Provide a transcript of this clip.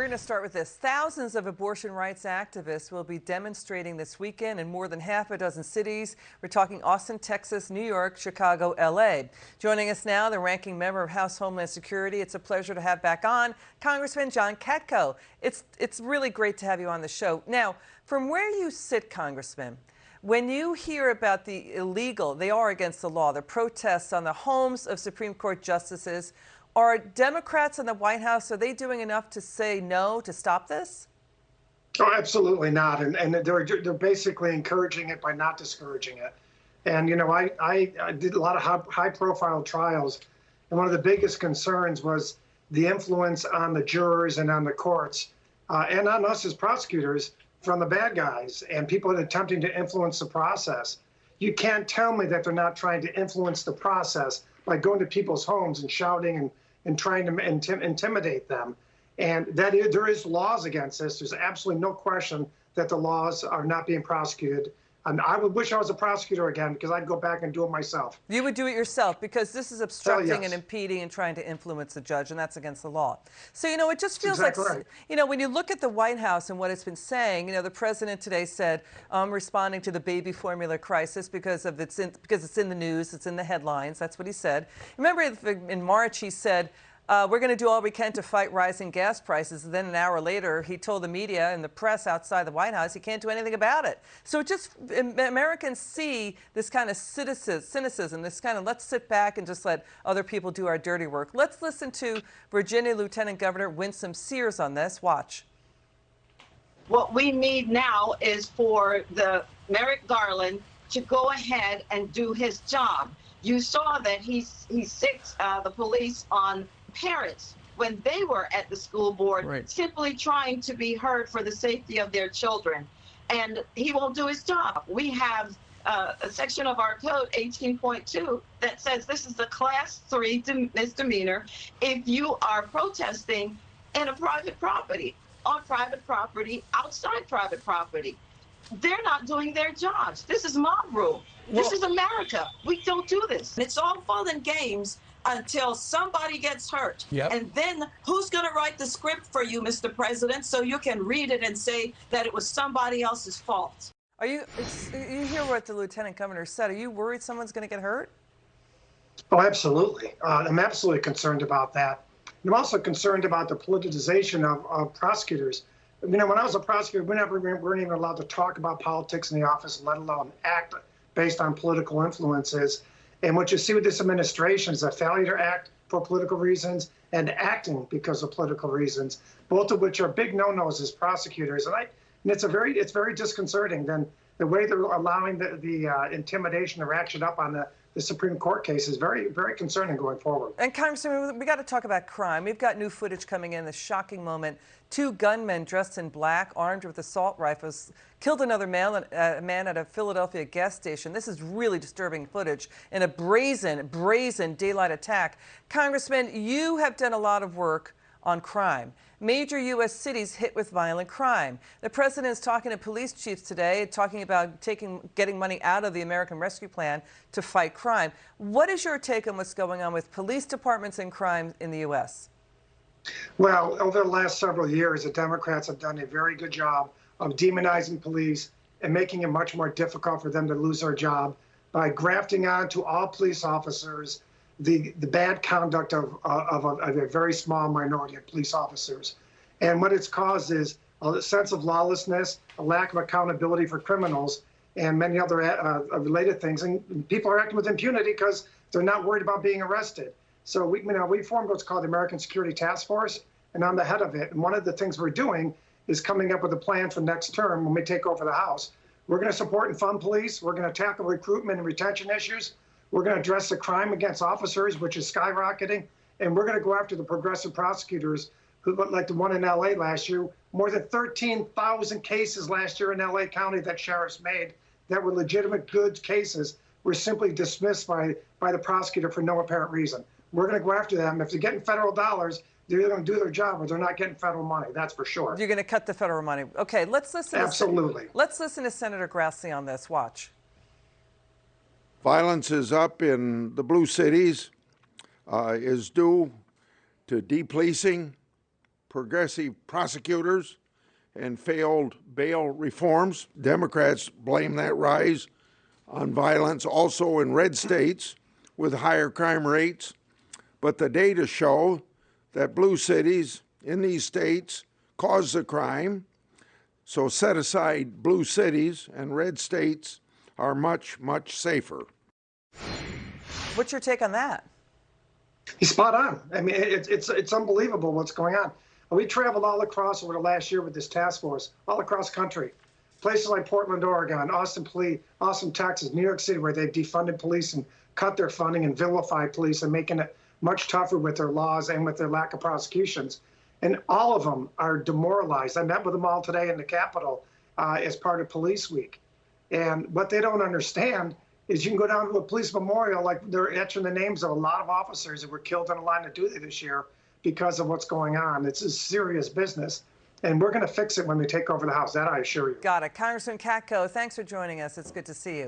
going to start with this. Thousands of abortion rights activists will be demonstrating this weekend in more than half a dozen cities. We're talking Austin, Texas, New York, Chicago, LA. Joining us now, the ranking member of House Homeland Security. It's a pleasure to have back on Congressman John Katko. It's really great to have you on the show. Now, from where you sit, Congressman, when you hear about the illegal, they are against the law, the protests on the homes of Supreme Court justices, are Democrats in the White House, are they doing enough to say no, to stop this? Oh, absolutely not. And they're basically encouraging it by not discouraging it. And, you know, I did a lot of high-profile trials, and one of the biggest concerns was the influence on the jurors and on the courts and on us as prosecutors from the bad guys and people attempting to influence the process. You can't tell me that they're not trying to influence the process by going to people's homes and shouting and trying to intimidate them. And there is laws against this. There's absolutely no question that the laws are not being prosecuted. And I would wish I was a prosecutor again, because I'd go back and do it myself. You would do it yourself, because this is obstructing and impeding and trying to influence the judge, and that's against the law. So, you know, it just feels like, you know, when you look at the White House and what it's been saying, you know, the president today said, responding to the baby formula crisis because it's in the news, it's in the headlines. That's what he said. Remember in March he said, we're going to do all we can to fight rising gas prices. And then an hour later, he told the media and the press outside the White House he can't do anything about it. So it just, Americans see this kind of cynicism, this kind of let's sit back and just let other people do our dirty work. Let's listen to Virginia Lieutenant Governor Winsome Sears on this. Watch. What we need now is for the Merrick Garland to go ahead and do his job. You saw that he sicked the police on parents when they were at the school board, simply trying to be heard for the safety of their children. And he won't do his job. We have a section of our code, 18.2, that says this is a class 3 misdemeanor if you are protesting in a private property, on private property, outside private property. They're not doing their jobs. This is mob rule. This is America. We don't do this. It's all fun and games until somebody gets hurt. And then who's going to write the script for you, Mr. President, so you can read it and say that it was somebody else's fault? You hear what the Lieutenant Governor said. Are you worried someone's going to get hurt? Oh, absolutely. I'm absolutely concerned about that. And I'm also concerned about the politicization of prosecutors. You know, when I was a prosecutor, we weren't even allowed to talk about politics in the office, let alone act based on political influences. And what you see with this administration is a failure to act for political reasons and acting because of political reasons, both of which are big no-nos as prosecutors. And it's very disconcerting. Then the way they're allowing the intimidation to ratchet up on the Supreme Court case is very, very concerning going forward. And Congressman, we got to talk about crime. We've got new footage coming in, the shocking moment. 2 gunmen dressed in black, armed with assault rifles, killed another man at a Philadelphia gas station. This is really disturbing footage in a brazen daylight attack. Congressman, you have done a lot of work on crime. Major U.S. cities hit with violent crime. The president is talking to police chiefs today, talking about getting money out of the American Rescue Plan to fight crime. What is your take on what's going on with police departments and crime in the U.S.? Well, over the last several years, the Democrats have done a very good job of demonizing police and making it much more difficult for them to lose their job by grafting on to all police officers the bad conduct of a very small minority of police officers. And what it's caused is a sense of lawlessness, a lack of accountability for criminals, and many other related things. And people are acting with impunity because they're not worried about being arrested. So we formed what's called the American Security Task Force, and I'm the head of it. And one of the things we're doing is coming up with a plan for next term when we take over the House. We're going to support and fund police. We're going to tackle recruitment and retention issues. We're going to address the crime against officers, which is skyrocketing. And we're going to go after the progressive prosecutors, who, like the one in LA last year, more than 13,000 cases last year in LA County that sheriffs made that were legitimate good cases were simply dismissed by the prosecutor for no apparent reason. We're going to go after them. If they're getting federal dollars, they're either going to do their job or they're not getting federal money. That's for sure. You're going to cut the federal money. Okay, let's listen. Absolutely. Let's listen to Senator Grassley on this. Watch. Violence is up in the blue cities, is due to depolicing, progressive prosecutors and failed bail reforms. Democrats blame that rise on violence also in red states with higher crime rates. But the data show that blue cities in these states cause the crime. So set aside blue cities and red states are much, much safer. What's your take on that? He's spot on. I mean, it's unbelievable what's going on. We traveled all across over the last year with this task force, all across the country. Places like Portland, Oregon, Austin, Texas, New York City, where they've defunded police and cut their funding and vilified police and making it much tougher with their laws and with their lack of prosecutions. And all of them are demoralized. I met with them all today in the Capitol as part of Police Week. And what they don't understand is you can go down to a police memorial, like they're etching the names of a lot of officers that were killed in the line of duty this year because of what's going on. It's a serious business. And we're going to fix it when we take over the House. That I assure you. Got it. Congressman Katko, thanks for joining us. It's good to see you.